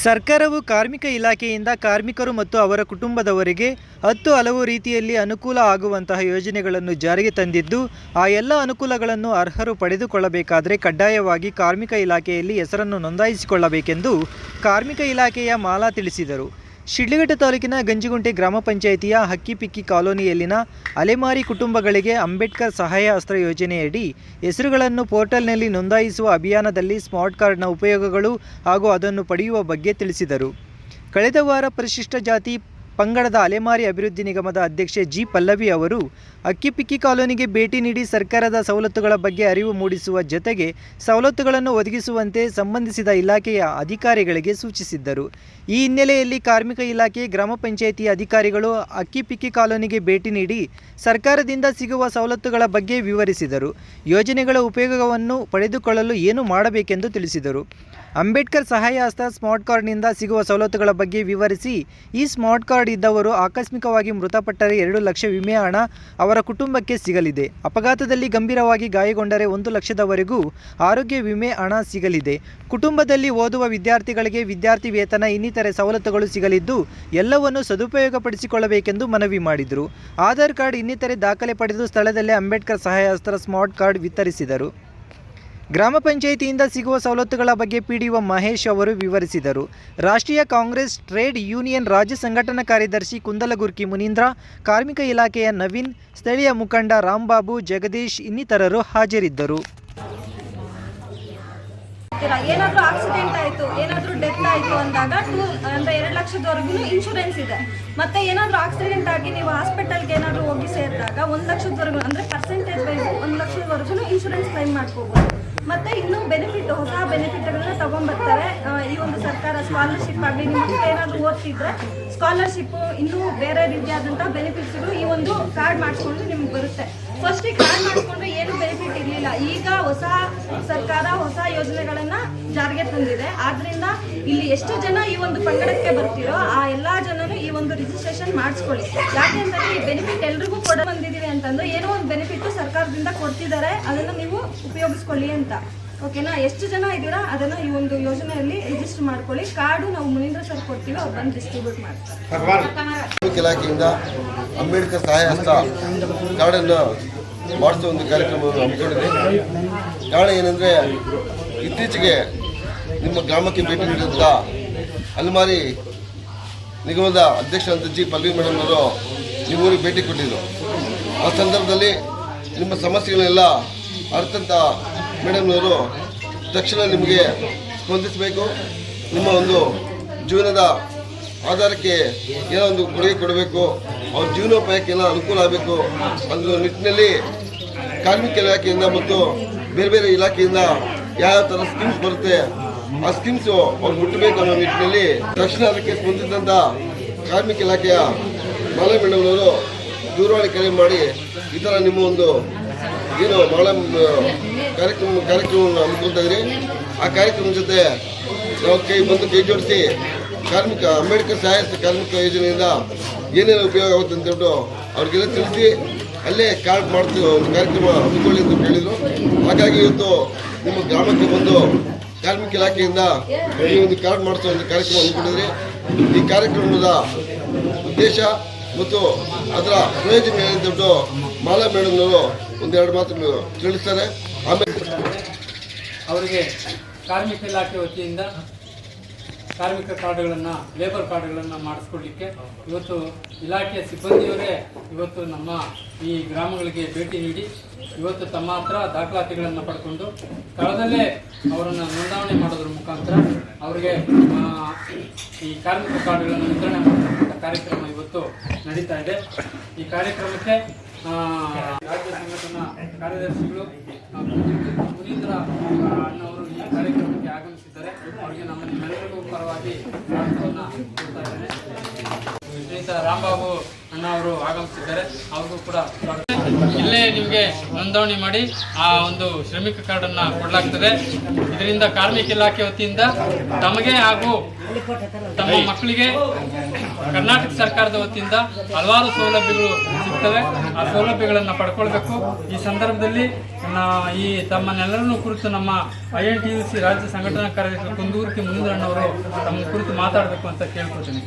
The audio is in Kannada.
ಸರ್ಕಾರವು ಕಾರ್ಮಿಕ ಇಲಾಖೆಯಿಂದ ಕಾರ್ಮಿಕರು ಮತ್ತು ಅವರ ಕುಟುಂಬದವರಿಗೆ ಹಲವು ರೀತಿಯಲ್ಲಿ ಅನುಕೂಲ ಆಗುವಂತಹ ಯೋಜನೆಗಳನ್ನು ಜಾರಿಗೆ ತಂದಿದ್ದು, ಆ ಎಲ್ಲ ಅನುಕೂಲಗಳನ್ನು ಅರ್ಹರು ಪಡೆದುಕೊಳ್ಳಬೇಕಾದರೆ ಕಡ್ಡಾಯವಾಗಿ ಕಾರ್ಮಿಕ ಇಲಾಖೆಯಲ್ಲಿ ಹೆಸರನ್ನು ನೋಂದಾಯಿಸಿಕೊಳ್ಳಬೇಕೆಂದು ಕಾರ್ಮಿಕ ಇಲಾಖೆಯ ಮಾಲಾ ತಿಳಿಸಿದರು. ಶಿಡ್ಲಘಟ್ಟ ತಾಲೂಕಿನ ಗಂಜಿಗುಂಟೆ ಗ್ರಾಮ ಪಂಚಾಯಿತಿಯ ಹಕ್ಕಿಪಿಕ್ಕಿ ಕಾಲೋನಿಯಲ್ಲಿನ ಅಲೆಮಾರಿ ಕುಟುಂಬಗಳಿಗೆ ಅಂಬೇಡ್ಕರ್ ಸಹಾಯ ಹಸ್ತ ಯೋಜನೆಯಡಿ ಹೆಸರುಗಳನ್ನು ಪೋರ್ಟಲ್ನಲ್ಲಿ ನೋಂದಾಯಿಸುವ ಅಭಿಯಾನದಲ್ಲಿ ಸ್ಮಾರ್ಟ್ ಕಾರ್ಡ್ನ ಉಪಯೋಗಗಳು ಹಾಗೂ ಅದನ್ನು ಪಡೆಯುವ ಬಗ್ಗೆ ತಿಳಿಸಿದರು. ಕಳೆದ ವಾರ ಪರಿಶಿಷ್ಟ ಜಾತಿ ಪಂಗಡದ ಅಲೆಮಾರಿ ಅಭಿವೃದ್ಧಿ ನಿಗಮದ ಅಧ್ಯಕ್ಷೆ ಜಿ. ಪಲ್ಲವಿ ಅವರು ಹಕ್ಕಿಪಿಕ್ಕಿ ಕಾಲೋನಿಗೆ ಭೇಟಿ ನೀಡಿ ಸರ್ಕಾರದ ಸವಲತ್ತುಗಳ ಬಗ್ಗೆ ಅರಿವು ಮೂಡಿಸುವ ಜೊತೆಗೆ ಸವಲತ್ತುಗಳನ್ನು ಒದಗಿಸುವಂತೆ ಸಂಬಂಧಿಸಿದ ಇಲಾಖೆಯ ಅಧಿಕಾರಿಗಳಿಗೆ ಸೂಚಿಸಿದ್ದರು. ಈ ಹಿನ್ನೆಲೆಯಲ್ಲಿ ಕಾರ್ಮಿಕ ಇಲಾಖೆ ಗ್ರಾಮ ಪಂಚಾಯಿತಿ ಅಧಿಕಾರಿಗಳು ಹಕ್ಕಿಪಿಕ್ಕಿ ಕಾಲೋನಿಗೆ ಭೇಟಿ ನೀಡಿ ಸರ್ಕಾರದಿಂದ ಸಿಗುವ ಸವಲತ್ತುಗಳ ಬಗ್ಗೆ ವಿವರಿಸಿದರು. ಯೋಜನೆಗಳ ಉಪಯೋಗವನ್ನು ಪಡೆದುಕೊಳ್ಳಲು ಏನು ಮಾಡಬೇಕೆಂದು ತಿಳಿಸಿದರು. ಅಂಬೇಡ್ಕರ್ ಸಹಾಯ ಹಸ್ತ ಸ್ಮಾರ್ಟ್ ಕಾರ್ಡ್ನಿಂದ ಸಿಗುವ ಸವಲತ್ತುಗಳ ಬಗ್ಗೆ ವಿವರಿಸಿ, ಈ ಸ್ಮಾರ್ಟ್ ಕಾರ್ಡ್ ಇದ್ದವರು ಆಕಸ್ಮಿಕವಾಗಿ ಮೃತಪಟ್ಟರೆ 2 ಲಕ್ಷ ವಿಮೆ ಹಣ ಅವರ ಕುಟುಂಬಕ್ಕೆ ಸಿಗಲಿದೆ. ಅಪಘಾತದಲ್ಲಿ ಗಂಭೀರವಾಗಿ ಗಾಯಗೊಂಡರೆ 1 ಲಕ್ಷದವರೆಗೂ ಆರೋಗ್ಯ ವಿಮೆ ಹಣ ಸಿಗಲಿದೆ. ಕುಟುಂಬದಲ್ಲಿ ಓದುವ ವಿದ್ಯಾರ್ಥಿಗಳಿಗೆ ವಿದ್ಯಾರ್ಥಿ ವೇತನ ಇನ್ನಿತರೆ ಸವಲತ್ತುಗಳು ಸಿಗಲಿದ್ದು, ಎಲ್ಲವನ್ನು ಸದುಪಯೋಗಪಡಿಸಿಕೊಳ್ಳಬೇಕೆಂದು ಮನವಿ ಮಾಡಿದರು. ಆಧಾರ್ ಕಾರ್ಡ್ ಇನ್ನಿತರೆ ದಾಖಲೆ ಪಡೆದು ಸ್ಥಳದಲ್ಲೇ ಅಂಬೇಡ್ಕರ್ ಸಹಾಯ ಹಸ್ತ ಸ್ಮಾರ್ಟ್ ಕಾರ್ಡ್ ವಿತರಿಸಿದರು. ಗ್ರಾಮ ಪಂಚಾಯಿತಿಯಿಂದ ಸಿಗುವ ಸವಲತ್ತುಗಳ ಬಗ್ಗೆ ಪಿಡಿಒ ಮಹೇಶ್ ಅವರು ವಿವರಿಸಿದರು. ರಾಷ್ಟ್ರೀಯ ಕಾಂಗ್ರೆಸ್ ಟ್ರೇಡ್ ಯೂನಿಯನ್ ರಾಜ್ಯ ಸಂಘಟನಾ ಕಾರ್ಯದರ್ಶಿ ಕುಂದಲಗುರ್ಕಿ ಮುನೀಂದ್ರ, ಕಾರ್ಮಿಕ ಇಲಾಖೆಯ ನವೀನ್, ಸ್ಥಳೀಯ ಮುಖಂಡ ರಾಂಬಾಬು, ಜಗದೀಶ್ ಇನ್ನಿತರರು ಹಾಜರಿದ್ದರು. ಏನಾದರೂ ಆಕ್ಸಿಡೆಂಟ್ ಆಯಿತು, ಏನಾದರೂ ಡೆತ್ ಆಯಿತು ಅಂದಾಗ 2 ಲಕ್ಷದವರೆಗೂ ಇನ್ಶೂರೆನ್ಸ್ ಇದೆ. ಮತ್ತೆ ಏನಾದರೂ ಆಕ್ಸಿಡೆಂಟ್ ಆಗಿ ನೀವು ಹಾಸ್ಪಿಟಲ್ಗೆ ಏನಾದರೂ ಹೋಗಿ ಸೇರಿದಾಗ 1 ಲಕ್ಷದವರೆಗೂ ಅಂದರೆ ಪರ್ಸೆಂಟೇಜ್ ವೈಸ್ 1 ಲಕ್ಷದವರೆಗೂ ಇನ್ಶೂರೆನ್ಸ್ ಕ್ಲೈಮ್ ಮಾಡ್ಕೋಬೋದು. ಮತ್ತು ಇನ್ನೂ ಬೆನಿಫಿಟ್, ಹೊಸ ಬೆನಿಫಿಟ್ಗಳನ್ನ ತೊಗೊಂಡ್ಬರ್ತಾರೆ. ಈ ಒಂದು ಸರ್ಕಾರ ಸ್ಕಾಲರ್ಶಿಪ್ ಆಗಲಿ, ನಿಮ್ಮ ಮಕ್ಕಳು ಏನಾದರೂ ಓದ್ತಿದ್ರೆ ಸ್ಕಾಲರ್ಶಿಪ್ಪು, ಇನ್ನೂ ಬೇರೆ ರೀತಿಯಾದಂಥ ಬೆನಿಫಿಟ್ಸ್ಗಳು ಈ ಒಂದು ಕಾರ್ಡ್ ಮಾಡಿಸ್ಕೊಂಡು ನಿಮ್ಗೆ ಬರುತ್ತೆ. ಫಸ್ಟಿಗೆ ಕಾರ್ಡ್ ಮಾಡಿಸ್ಕೊಂಡ್ರೆ ಏನು ಬೆನಿಫಿಟ್ ಇರಲಿಲ್ಲ. ಈಗ ಹೊಸ ಸರ್ಕಾರ ಹೊಸ ಯೋಜನೆಗಳನ್ನು ಜಾರಿಗೆ ತಂದಿದೆ. ಆದ್ದರಿಂದ ಇಲ್ಲಿ ಎಷ್ಟು ಜನ ಈ ಒಂದು ಪಂಗಡಕ್ಕೆ ಬರ್ತಿರೋ ಆ ಎಲ್ಲ ಜನರು ಈ ಒಂದು ರಿಜಿಸ್ಟ್ರೇಷನ್ ಮಾಡಿಸ್ಕೊಳ್ಳಿ. ಯಾಕೆಂದರೆ ಈ ಬೆನಿಫಿಟ್ ಎಲ್ರಿಗೂ ಕೊಡ ಬಂದಿದ್ದೀವಿ ಅಂತಂದ್ರೆ ಏನೋ ಒಂದು ಬೆನಿಫಿಟ್ ಸರ್ಕಾರದಿಂದ ಕೊಡ್ತಿದ್ದಾರೆ, ಅದನ್ನು ನೀವು ಉಪಯೋಗಿಸ್ಕೊಳ್ಳಿ ಅಂತ. ಓಕೆನಾ? ಎಷ್ಟು ಜನ ಇದ್ದೀರಾ ಅದನ್ನು ಈ ಒಂದು ಯೋಜನೆಯಲ್ಲಿ ರಿಜಿಸ್ಟರ್ ಮಾಡ್ಕೊಳ್ಳಿ. ಕಾರ್ಡು ನಾವು ಮುನೀಂದ್ರ ಸರ್ ಕೊಡ್ತೀವಿ, ಅವ್ರು ಬಂದು ಡಿಸ್ಟ್ರಿಬ್ಯೂಟ್ ಮಾಡ್ತಾರೆ. ಇಲಾಖೆಯಿಂದ ಅಂಬೇಡ್ಕರ್ ಸಹಾಯ ಹಸ್ತ ಕಾರ್ಡನ್ನು ಮಾಡಿಸುವ ಒಂದು ಕಾರ್ಯಕ್ರಮವನ್ನು ಹಮ್ಮಿಕೊಂಡಿದೆ. ಕಾರಣ ಏನಂದರೆ, ಇತ್ತೀಚೆಗೆ ನಿಮ್ಮ ಗ್ರಾಮಕ್ಕೆ ಭೇಟಿ ನೀಡಿದಂಥ ಅಲೆಮಾರಿ ನಿಗಮದ ಅಧ್ಯಕ್ಷರಾದ ಜಿ. ಪಲ್ಲವಿ ಮೇಡಮ್ ಅವರು ನಿಮ್ಮೂರಿಗೆ ಭೇಟಿ ಕೊಟ್ಟಿದ್ದರು. ಆ ಸಂದರ್ಭದಲ್ಲಿ ನಿಮ್ಮ ಸಮಸ್ಯೆಗಳೆಲ್ಲ ಅರ್ಥಂತ ಮೇಡಮ್ನವರು ತಕ್ಷಣ ನಿಮಗೆ ಸ್ಪಂದಿಸಬೇಕು, ನಿಮ್ಮ ಒಂದು ಜೀವನದ ಆಧಾರಕ್ಕೆ ಏನೋ ಒಂದು ಕೊಡುಗೆ ಕೊಡಬೇಕು, ಅವ್ರ ಜೀವನೋಪಾಯಕ್ಕೆ ಏನೋ ಅನುಕೂಲ ಆಗಬೇಕು ಅನ್ನೋ ನಿಟ್ಟಿನಲ್ಲಿ ಕಾರ್ಮಿಕ ಇಲಾಖೆಯಿಂದ ಮತ್ತು ಬೇರೆ ಬೇರೆ ಇಲಾಖೆಯಿಂದ ಯಾವ ಥರ ಸ್ಕೀಮ್ಸ್ ಬರುತ್ತೆ ಆ ಸ್ಕೀಮ್ಸು ಅವ್ರು ಮುಟ್ಟಬೇಕು ಅನ್ನೋ ನಿಟ್ಟಿನಲ್ಲಿ ತಕ್ಷಣ ಅದಕ್ಕೆ ಸ್ಪಂದಿಸಿದಂಥ ಕಾರ್ಮಿಕ ಇಲಾಖೆಯ ಮಾಲಾ ಮೇಡಮ್ನವರು ದೂರವಾಣಿ ಕರೆ ಮಾಡಿ ಈ ಥರ ನಿಮ್ಮ ಒಂದು ಏನು ಮಾಲಾ ಕಾರ್ಯಕ್ರಮವನ್ನು ಹಮ್ಮಿಕೊಳ್ತಾ ಇದ್ರಿ, ಆ ಕಾರ್ಯಕ್ರಮದ ಜೊತೆ ನಾವು ಕೈ ಜೋಡಿಸಿ ಕಾರ್ಮಿಕ ಅಂಬೇಡ್ಕರ್ ಸಹಾಯ ಕಾರ್ಮಿಕ ಯೋಜನೆಯಿಂದ ಏನೇನು ಉಪಯೋಗ ಆಗುತ್ತೆ ಅಂತ ಹೇಳ್ಬಿಟ್ಟು ಅವ್ರಿಗೆಲ್ಲ ತಿಳಿಸಿ ಅಲ್ಲೇ ಕಾರ್ಡ್ ಮಾಡ್ತೀವಿ ಒಂದು ಕಾರ್ಯಕ್ರಮ ಹಮ್ಮಿಕೊಳ್ಳಿ ಅಂತ ಹೇಳಿದರು. ಹಾಗಾಗಿ ಇವತ್ತು ನಿಮ್ಮ ಗ್ರಾಮಕ್ಕೆ ಬಂದು ಕಾರ್ಮಿಕ ಇಲಾಖೆಯಿಂದ ಈ ಒಂದು ಕಾರ್ಡ್ ಮಾಡಿಸೋ ಒಂದು ಕಾರ್ಯಕ್ರಮ ಹಮ್ಮಿಕೊಂಡಿದ್ರಿ. ಈ ಕಾರ್ಯಕ್ರಮದ ಉದ್ದೇಶ ಮತ್ತು ಅದರ ಪ್ರಯೋಜನ ಏನಂತ ಹೇಳ್ಬಿಟ್ಟು ಮಾಲಾ ಮೇಡಮ್ನವರು 1-2 ಮಾತು ತಿಳಿಸ್ತಾರೆ. ಆಮೇಲೆ ಅವರಿಗೆ ಕಾರ್ಮಿಕ ಇಲಾಖೆ ವತಿಯಿಂದ ಕಾರ್ಮಿಕ ಕಾರ್ಡ್ಗಳನ್ನು, ಲೇಬರ್ ಕಾರ್ಡ್ಗಳನ್ನು ಮಾಡಿಸ್ಕೊಡ್ಲಿಕ್ಕೆ ಇವತ್ತು ಇಲಾಖೆಯ ಸಿಬ್ಬಂದಿಯವರೇ ಇವತ್ತು ನಮ್ಮ ಈ ಗ್ರಾಮಗಳಿಗೆ ಭೇಟಿ ನೀಡಿ ಇವತ್ತು ತಮ್ಮ ಹತ್ರ ದಾಖಲಾತಿಗಳನ್ನು ಪಡ್ಕೊಂಡು ಸ್ಥಳದಲ್ಲೇ ಅವರನ್ನು ನೋಂದಣಿ ಮಾಡೋದ್ರ ಮುಖಾಂತರ ಅವರಿಗೆ ಈ ಕಾರ್ಮಿಕ ಕಾರ್ಡ್ಗಳನ್ನು ವಿತರಣೆ ಮಾಡತಕ್ಕಂಥ ಕಾರ್ಯಕ್ರಮ ಇವತ್ತು ನಡೀತಾ ಇದೆ. ಈ ಕಾರ್ಯಕ್ರಮಕ್ಕೆ ರಾಜ್ಯ ಸಂಘಟನಾ ಕಾರ್ಯದರ್ಶಿಗಳು ಮುನೀಂದ್ರ ಅಣ್ಣವರು ಈ ಕಾರ್ಯಕ್ರಮಕ್ಕೆ ಆಗಮಿಸಿದ್ದಾರೆ. ಅವರಿಗೆ ನಮ್ಮ ನಿಮ್ಮೆಲ್ಲರಿಗೂ ಪರವಾಗಿ ಸ್ವಾಗತವನ್ನು ಕೊಡ್ತಾ ಇದ್ದೇನೆ. ಸ್ನೇಹಿತ ರಾಂಬಾಬು ಅಣ್ಣ ಅವರು ಆಗಮಿಸಿದ್ದಾರೆ, ಅವ್ರಿಗೂ ಕೂಡ ಇಲ್ಲೇ ನಿಮಗೆ ನೋಂದಣಿ ಮಾಡಿ ಆ ಒಂದು ಶ್ರಮಿಕ ಕಾರ್ಡನ್ನು ಕೊಡಲಾಗ್ತದೆ. ಇದರಿಂದ ಕಾರ್ಮಿಕ ಇಲಾಖೆ ವತಿಯಿಂದ ತಮಗೆ ಹಾಗೂ ತಮ್ಮ ಮಕ್ಕಳಿಗೆ ಕರ್ನಾಟಕ ಸರ್ಕಾರದ ವತಿಯಿಂದ ಹಲವಾರು ಸೌಲಭ್ಯಗಳು ಸಿಗ್ತವೆ. ಆ ಸೌಲಭ್ಯಗಳನ್ನು ಪಡ್ಕೊಳ್ಬೇಕು. ಈ ಸಂದರ್ಭದಲ್ಲಿ ಈ ತಮ್ಮನ್ನೆಲ್ಲರನ್ನೂ ಕುರಿತು ನಮ್ಮ INTUC ರಾಜ್ಯ ಸಂಘಟನಾ ಕಾರ್ಯದರ್ಶಿ ಕುಂದೂರ್ತಿ ಮುನಿಂದ್ರಣ್ಣವರು ತಮ್ಮ ಕುರಿತು ಮಾತಾಡಬೇಕು ಅಂತ ಕೇಳ್ಕೊಳ್ತೀನಿ.